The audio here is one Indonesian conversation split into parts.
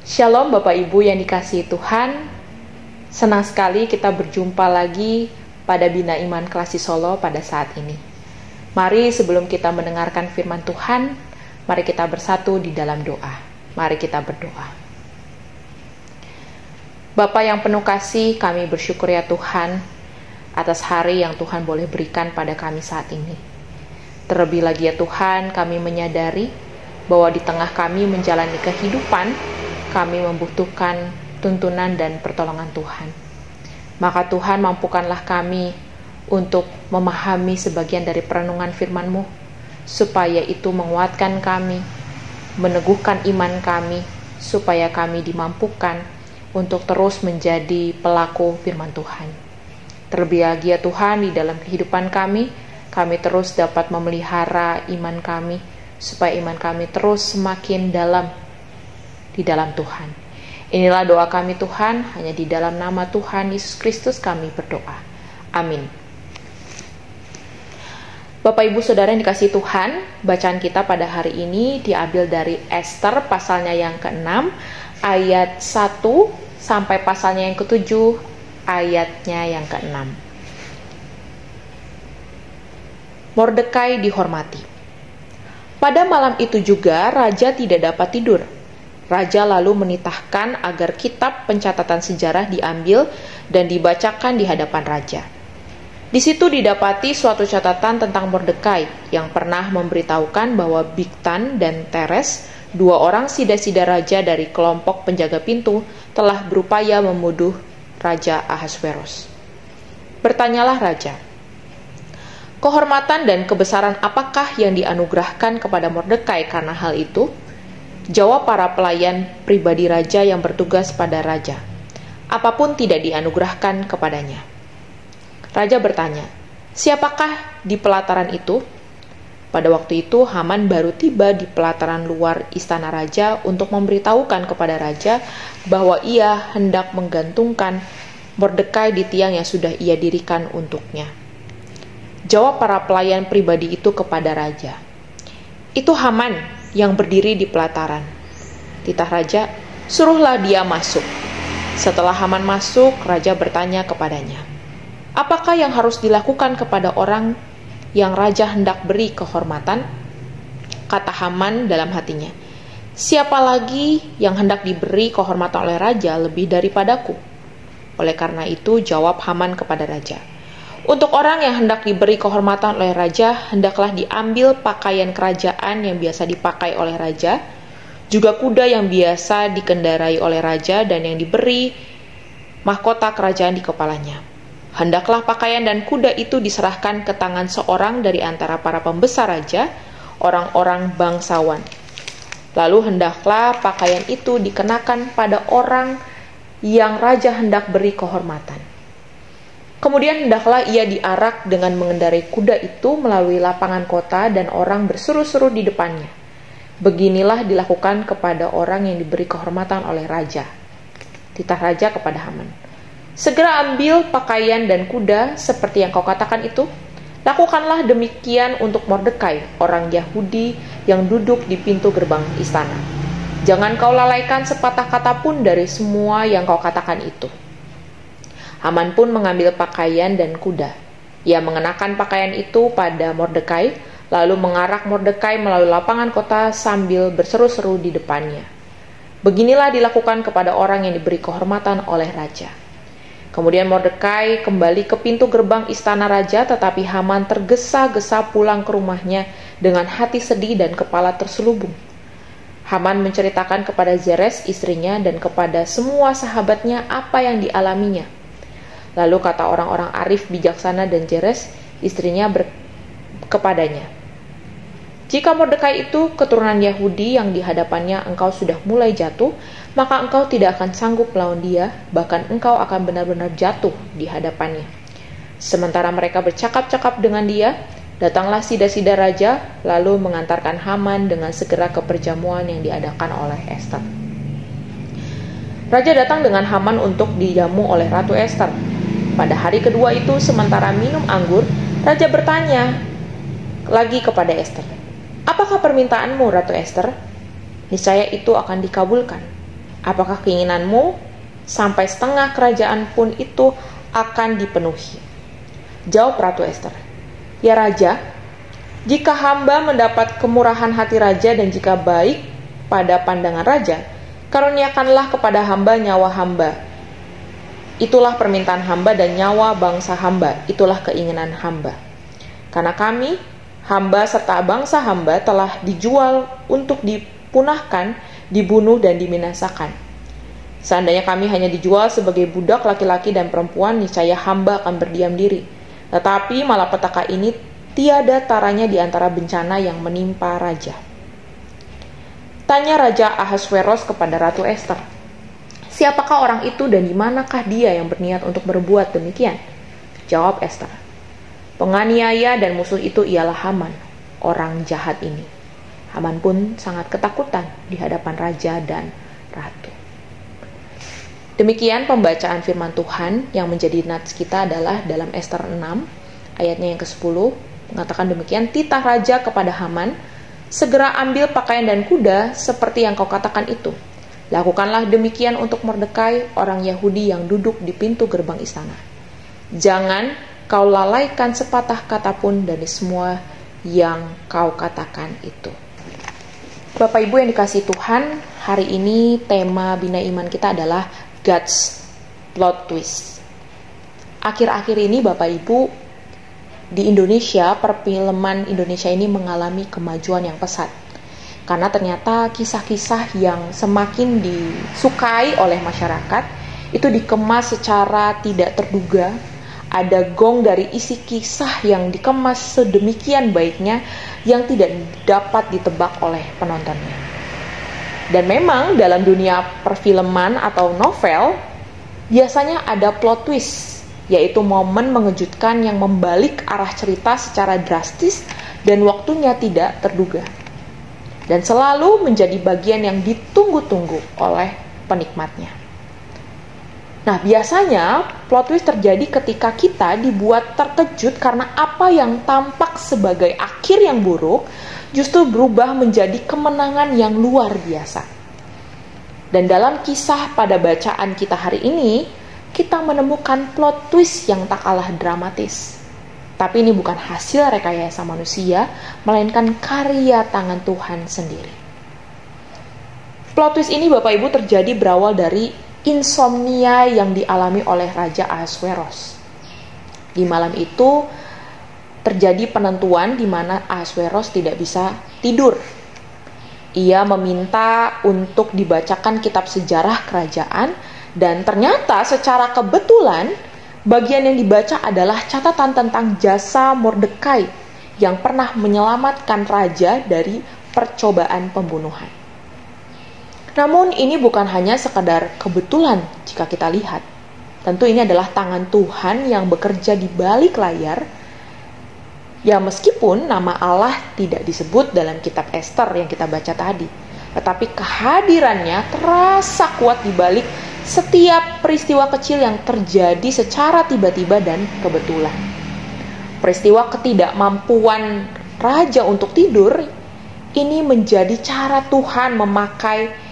Shalom Bapak Ibu yang dikasihi Tuhan. Senang sekali kita berjumpa lagi pada Bina Iman Klasik Solo pada saat ini. Mari sebelum kita mendengarkan firman Tuhan, mari kita bersatu di dalam doa. Mari kita berdoa. Bapa yang penuh kasih, kami bersyukur ya Tuhan atas hari yang Tuhan boleh berikan pada kami saat ini. Terlebih lagi ya Tuhan, kami menyadari bahwa di tengah kami menjalani kehidupan, kami membutuhkan tuntunan dan pertolongan Tuhan. Maka Tuhan, mampukanlah kami untuk memahami sebagian dari perenungan firman-Mu, supaya itu menguatkan kami, meneguhkan iman kami, supaya kami dimampukan untuk terus menjadi pelaku firman Tuhan. Terlebih lagi ya Tuhan, di dalam kehidupan kami terus dapat memelihara iman kami, supaya iman kami terus semakin dalam di dalam Tuhan. Inilah doa kami Tuhan, hanya di dalam nama Tuhan Yesus Kristus kami berdoa. Amin. Bapak Ibu Saudara yang dikasihi Tuhan, bacaan kita pada hari ini diambil dari Ester pasalnya yang ke-6 ayat 1 sampai pasalnya yang ke-7 ayatnya yang ke-6. Mordekai dihormati. Pada malam itu juga raja tidak dapat tidur. Raja lalu menitahkan agar kitab pencatatan sejarah diambil dan dibacakan di hadapan raja. Di situ didapati suatu catatan tentang Mordekai yang pernah memberitahukan bahwa Bigtan dan Teres, dua orang sida-sida raja dari kelompok penjaga pintu, telah berupaya membunuh Raja Ahasveros. Bertanyalah raja, kehormatan dan kebesaran apakah yang dianugerahkan kepada Mordekai karena hal itu? Jawab para pelayan pribadi raja yang bertugas pada raja, apapun tidak dianugerahkan kepadanya. Raja bertanya, siapakah di pelataran itu? Pada waktu itu Haman baru tiba di pelataran luar istana raja untuk memberitahukan kepada raja bahwa ia hendak menggantungkan Mordekai di tiang yang sudah ia dirikan untuknya. Jawab para pelayan pribadi itu kepada raja, itu Haman yang berdiri di pelataran. Titah raja, suruhlah dia masuk. Setelah Haman masuk, raja bertanya kepadanya, apakah yang harus dilakukan kepada orang yang raja hendak beri kehormatan? Kata Haman dalam hatinya, siapa lagi yang hendak diberi kehormatan oleh raja lebih daripadaku? Oleh karena itu, jawab Haman kepada raja, untuk orang yang hendak diberi kehormatan oleh raja, hendaklah diambil pakaian kerajaan yang biasa dipakai oleh raja, juga kuda yang biasa dikendarai oleh raja dan yang diberi mahkota kerajaan di kepalanya. Hendaklah pakaian dan kuda itu diserahkan ke tangan seorang dari antara para pembesar raja, orang-orang bangsawan. Lalu hendaklah pakaian itu dikenakan pada orang yang raja hendak beri kehormatan. Kemudian hendaklah ia diarak dengan mengendarai kuda itu melalui lapangan kota dan orang berseru-seru di depannya. Beginilah dilakukan kepada orang yang diberi kehormatan oleh raja. Titah raja kepada Haman, segera ambil pakaian dan kuda seperti yang kau katakan itu. Lakukanlah demikian untuk Mordekai, orang Yahudi yang duduk di pintu gerbang istana. Jangan kau lalaikan sepatah kata pun dari semua yang kau katakan itu. Haman pun mengambil pakaian dan kuda. Ia mengenakan pakaian itu pada Mordekai, lalu mengarak Mordekai melalui lapangan kota sambil berseru-seru di depannya. Beginilah dilakukan kepada orang yang diberi kehormatan oleh raja. Kemudian Mordekai kembali ke pintu gerbang istana raja, tetapi Haman tergesa-gesa pulang ke rumahnya dengan hati sedih dan kepala terselubung. Haman menceritakan kepada Zeres istrinya dan kepada semua sahabatnya apa yang dialaminya. Lalu kata orang-orang arif bijaksana dan Zeres istrinya kepadanya, jika Mordekai itu keturunan Yahudi yang di hadapannya engkau sudah mulai jatuh, maka engkau tidak akan sanggup melawan dia, bahkan engkau akan benar-benar jatuh di hadapannya. Sementara mereka bercakap-cakap dengan dia, datanglah sida-sida raja, lalu mengantarkan Haman dengan segera ke perjamuan yang diadakan oleh Ester. Raja datang dengan Haman untuk dijamu oleh Ratu Ester. Pada hari kedua itu, sementara minum anggur, raja bertanya lagi kepada Ester, apakah permintaanmu, Ratu Ester? Niscaya itu akan dikabulkan. Apakah keinginanmu sampai setengah kerajaan pun itu akan dipenuhi?" Jawab Ratu Ester, "Ya Raja, jika hamba mendapat kemurahan hati raja dan jika baik pada pandangan raja, karuniakanlah kepada hamba nyawa hamba. Itulah permintaan hamba dan nyawa bangsa hamba, itulah keinginan hamba. Karena kami, hamba serta bangsa hamba telah dijual untuk dipunahkan, dibunuh dan dibinasakan. Seandainya kami hanya dijual sebagai budak laki-laki dan perempuan, niscaya hamba akan berdiam diri. Tetapi malapetaka ini tiada taranya di antara bencana yang menimpa raja." Tanya Raja Ahasveros kepada Ratu Ester, "Siapakah orang itu dan di manakah dia yang berniat untuk berbuat demikian?" Jawab Ester, "Penganiaya dan musuh itu ialah Haman, orang jahat ini." Haman pun sangat ketakutan di hadapan raja dan ratu. Demikian pembacaan firman Tuhan. Yang menjadi nats kita adalah dalam Ester 6 ayatnya yang ke-10, mengatakan demikian, "Titah raja kepada Haman, segera ambil pakaian dan kuda seperti yang kau katakan itu. Lakukanlah demikian untuk Mordekai, orang Yahudi yang duduk di pintu gerbang istana. Jangan kau lalaikan sepatah kata pun dari semua yang kau katakan itu." Bapak Ibu yang dikasihi Tuhan, hari ini tema Bina Iman kita adalah God's Plot Twist. Akhir-akhir ini Bapak Ibu, di Indonesia, perfilman Indonesia ini mengalami kemajuan yang pesat. Karena ternyata kisah-kisah yang semakin disukai oleh masyarakat itu dikemas secara tidak terduga. Ada gong dari isi kisah yang dikemas sedemikian baiknya yang tidak dapat ditebak oleh penontonnya. Dan memang dalam dunia perfilman atau novel biasanya ada plot twist, yaitu momen mengejutkan yang membalik arah cerita secara drastis dan waktunya tidak terduga. Dan selalu menjadi bagian yang ditunggu-tunggu oleh penikmatnya. Nah, biasanya plot twist terjadi ketika kita dibuat terkejut karena apa yang tampak sebagai akhir yang buruk justru berubah menjadi kemenangan yang luar biasa. Dan dalam kisah pada bacaan kita hari ini, kita menemukan plot twist yang tak kalah dramatis. Tapi ini bukan hasil rekayasa manusia, melainkan karya tangan Tuhan sendiri. Plot twist ini Bapak Ibu terjadi berawal dari insomnia yang dialami oleh Raja Ahasveros. Di malam itu terjadi penentuan di mana Ahasveros tidak bisa tidur. Ia meminta untuk dibacakan kitab sejarah kerajaan dan ternyata secara kebetulan bagian yang dibaca adalah catatan tentang jasa Mordekai yang pernah menyelamatkan raja dari percobaan pembunuhan. Namun ini bukan hanya sekadar kebetulan jika kita lihat. Tentu ini adalah tangan Tuhan yang bekerja di balik layar. Ya meskipun nama Allah tidak disebut dalam kitab Ester yang kita baca tadi, tetapi kehadirannya terasa kuat di balik setiap peristiwa kecil yang terjadi secara tiba-tiba dan kebetulan. Peristiwa ketidakmampuan raja untuk tidur ini menjadi cara Tuhan memakai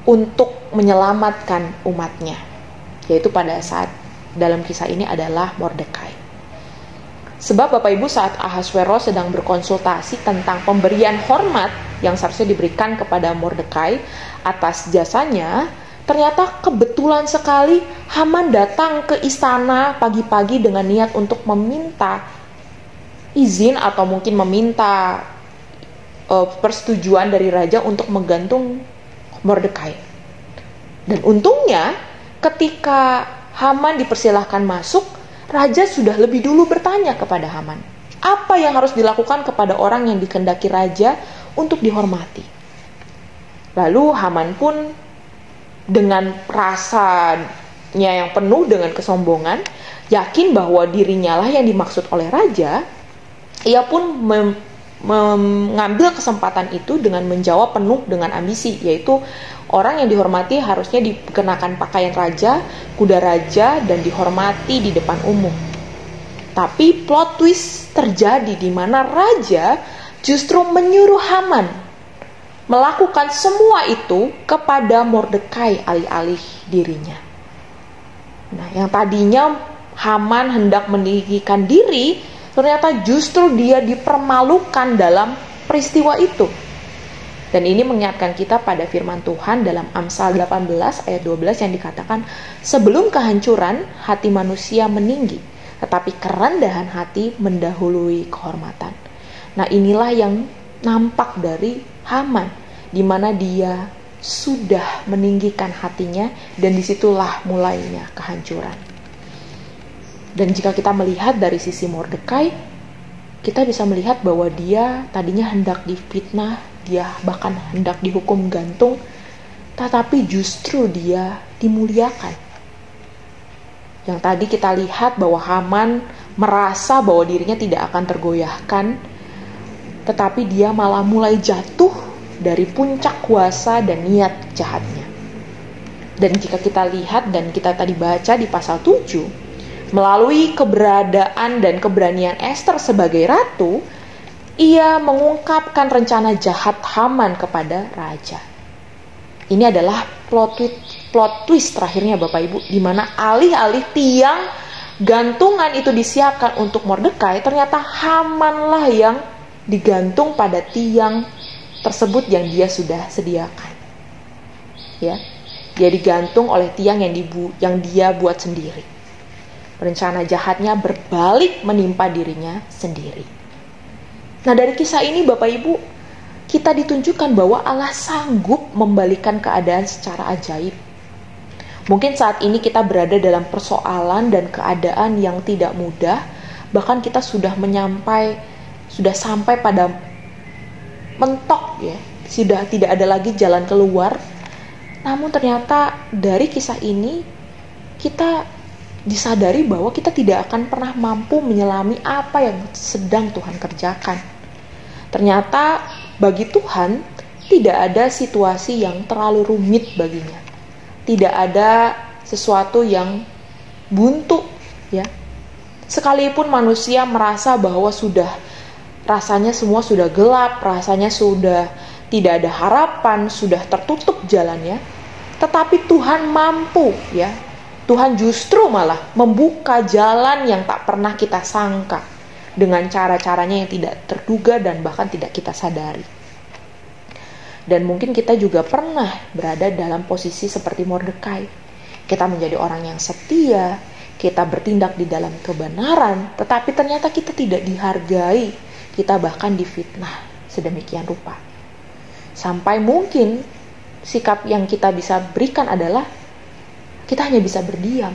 untuk menyelamatkan umatnya, yaitu pada saat dalam kisah ini adalah Mordekai. Sebab Bapak Ibu, saat Ahasveros sedang berkonsultasi tentang pemberian hormat yang seharusnya diberikan kepada Mordekai atas jasanya, ternyata kebetulan sekali Haman datang ke istana pagi-pagi dengan niat untuk meminta izin atau mungkin meminta persetujuan dari raja untuk menggantung Mordekai. Dan untungnya ketika Haman dipersilahkan masuk, raja sudah lebih dulu bertanya kepada Haman, apa yang harus dilakukan kepada orang yang dikehendaki raja untuk dihormati. Lalu Haman pun dengan rasanya yang penuh dengan kesombongan, yakin bahwa dirinya lah yang dimaksud oleh raja, ia pun mengambil kesempatan itu dengan menjawab penuh dengan ambisi, yaitu orang yang dihormati harusnya dikenakan pakaian raja, kuda raja, dan dihormati di depan umum. Tapi plot twist terjadi di mana raja justru menyuruh Haman melakukan semua itu kepada Mordekai alih-alih dirinya. Nah, yang tadinya Haman hendak meninggikan diri, ternyata justru dia dipermalukan dalam peristiwa itu. Dan ini mengingatkan kita pada firman Tuhan dalam Amsal 18 ayat 12 yang dikatakan, sebelum kehancuran hati manusia meninggi, tetapi kerendahan hati mendahului kehormatan. Nah, inilah yang nampak dari Haman, di mana dia sudah meninggikan hatinya, dan disitulah mulainya kehancuran. Dan jika kita melihat dari sisi Mordekai, kita bisa melihat bahwa dia tadinya hendak difitnah, dia bahkan hendak dihukum gantung, tetapi justru dia dimuliakan. Yang tadi kita lihat bahwa Haman merasa bahwa dirinya tidak akan tergoyahkan, tetapi dia malah mulai jatuh dari puncak kuasa dan niat jahatnya. Dan jika kita lihat dan kita tadi baca di pasal 7, melalui keberadaan dan keberanian Ester sebagai ratu, ia mengungkapkan rencana jahat Haman kepada raja. Ini adalah plot twist terakhirnya Bapak Ibu, di mana alih-alih tiang gantungan itu disiapkan untuk Mordekai, ternyata Hamanlah yang digantung pada tiang tersebut yang dia sudah sediakan. Ya, dia digantung oleh tiang yang dia buat sendiri. Rencana jahatnya berbalik menimpa dirinya sendiri. Nah, dari kisah ini Bapak Ibu, kita ditunjukkan bahwa Allah sanggup membalikkan keadaan secara ajaib. Mungkin saat ini kita berada dalam persoalan dan keadaan yang tidak mudah, bahkan kita sudah sampai pada mentok ya, sudah tidak ada lagi jalan keluar. Namun ternyata dari kisah ini kita disadari bahwa kita tidak akan pernah mampu menyelami apa yang sedang Tuhan kerjakan. Ternyata bagi Tuhan tidak ada situasi yang terlalu rumit baginya. Tidak ada sesuatu yang buntu ya. Sekalipun manusia merasa bahwa rasanya semua sudah gelap, rasanya sudah tidak ada harapan, sudah tertutup jalannya, tetapi Tuhan mampu ya. Tuhan justru malah membuka jalan yang tak pernah kita sangka dengan cara-caranya yang tidak terduga dan bahkan tidak kita sadari. Dan mungkin kita juga pernah berada dalam posisi seperti Mordekai. Kita menjadi orang yang setia, kita bertindak di dalam kebenaran, tetapi ternyata kita tidak dihargai, kita bahkan difitnah sedemikian rupa. Sampai mungkin sikap yang kita bisa berikan adalah kita hanya bisa berdiam.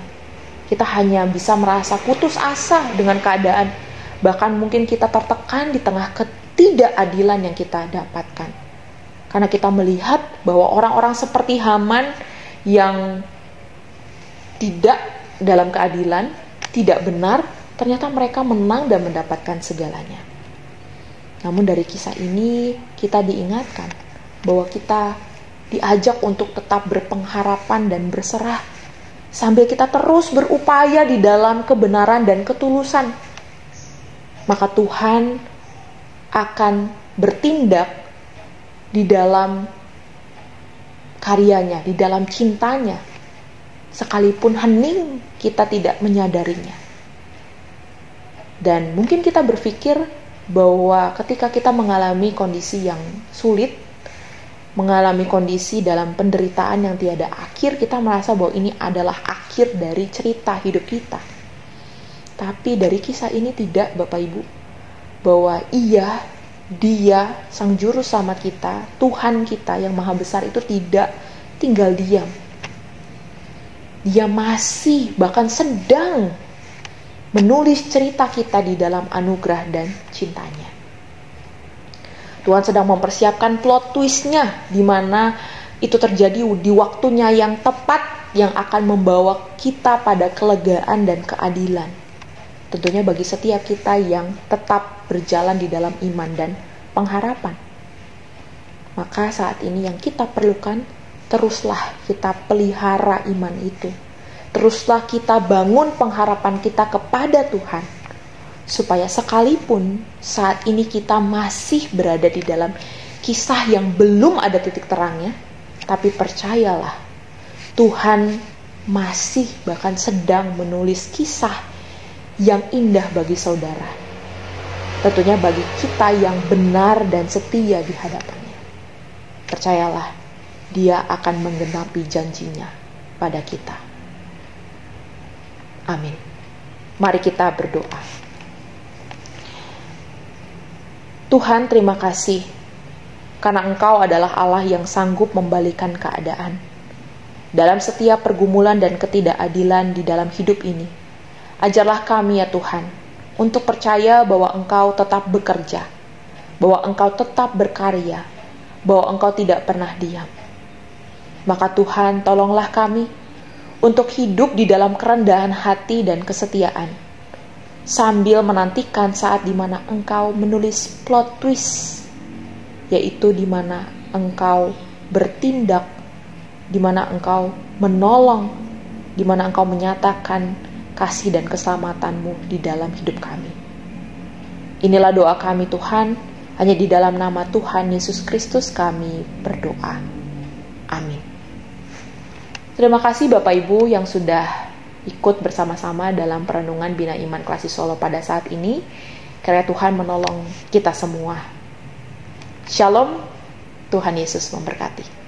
Kita hanya bisa merasa putus asa dengan keadaan. Bahkan mungkin kita tertekan di tengah ketidakadilan yang kita dapatkan. Karena kita melihat bahwa orang-orang seperti Haman yang tidak dalam keadilan, tidak benar, ternyata mereka menang dan mendapatkan segalanya. Namun dari kisah ini kita diingatkan bahwa kita diajak untuk tetap berpengharapan dan berserah, sambil kita terus berupaya di dalam kebenaran dan ketulusan. Maka Tuhan akan bertindak di dalam karyanya, di dalam cintanya, sekalipun hening kita tidak menyadarinya. Dan mungkin kita berpikir bahwa ketika kita mengalami kondisi yang sulit, mengalami kondisi dalam penderitaan yang tiada akhir, kita merasa bahwa ini adalah akhir dari cerita hidup kita. Tapi dari kisah ini tidak, Bapak Ibu, bahwa Dia, Sang Juru Selamat kita, Tuhan kita yang Maha Besar itu tidak tinggal diam. Dia masih bahkan sedang menulis cerita kita di dalam anugerah dan cintanya. Tuhan sedang mempersiapkan plot twist-nya, di mana itu terjadi di waktunya yang tepat, yang akan membawa kita pada kelegaan dan keadilan. Tentunya bagi setiap kita yang tetap berjalan di dalam iman dan pengharapan. Maka saat ini yang kita perlukan, teruslah kita pelihara iman itu. Teruslah kita bangun pengharapan kita kepada Tuhan. Supaya sekalipun saat ini kita masih berada di dalam kisah yang belum ada titik terangnya, tapi percayalah, Tuhan masih bahkan sedang menulis kisah yang indah bagi saudara. Tentunya bagi kita yang benar dan setia di hadapannya. Percayalah, Dia akan menggenapi janjinya pada kita. Amin. Mari kita berdoa. Tuhan, terima kasih karena Engkau adalah Allah yang sanggup membalikan keadaan. Dalam setiap pergumulan dan ketidakadilan di dalam hidup ini, ajarlah kami ya Tuhan, untuk percaya bahwa Engkau tetap bekerja, bahwa Engkau tetap berkarya, bahwa Engkau tidak pernah diam. Maka Tuhan, tolonglah kami untuk hidup di dalam kerendahan hati dan kesetiaan, sambil menantikan saat di mana Engkau menulis plot twist, yaitu di mana Engkau bertindak, di mana Engkau menolong, di mana Engkau menyatakan kasih dan keselamatan-Mu di dalam hidup kami. Inilah doa kami Tuhan, hanya di dalam nama Tuhan Yesus Kristus kami berdoa. Amin. Terima kasih Bapak Ibu yang sudah ikut bersama-sama dalam perenungan Bina Iman Klasik Solo pada saat ini. Kiranya Tuhan menolong kita semua. Shalom, Tuhan Yesus memberkati.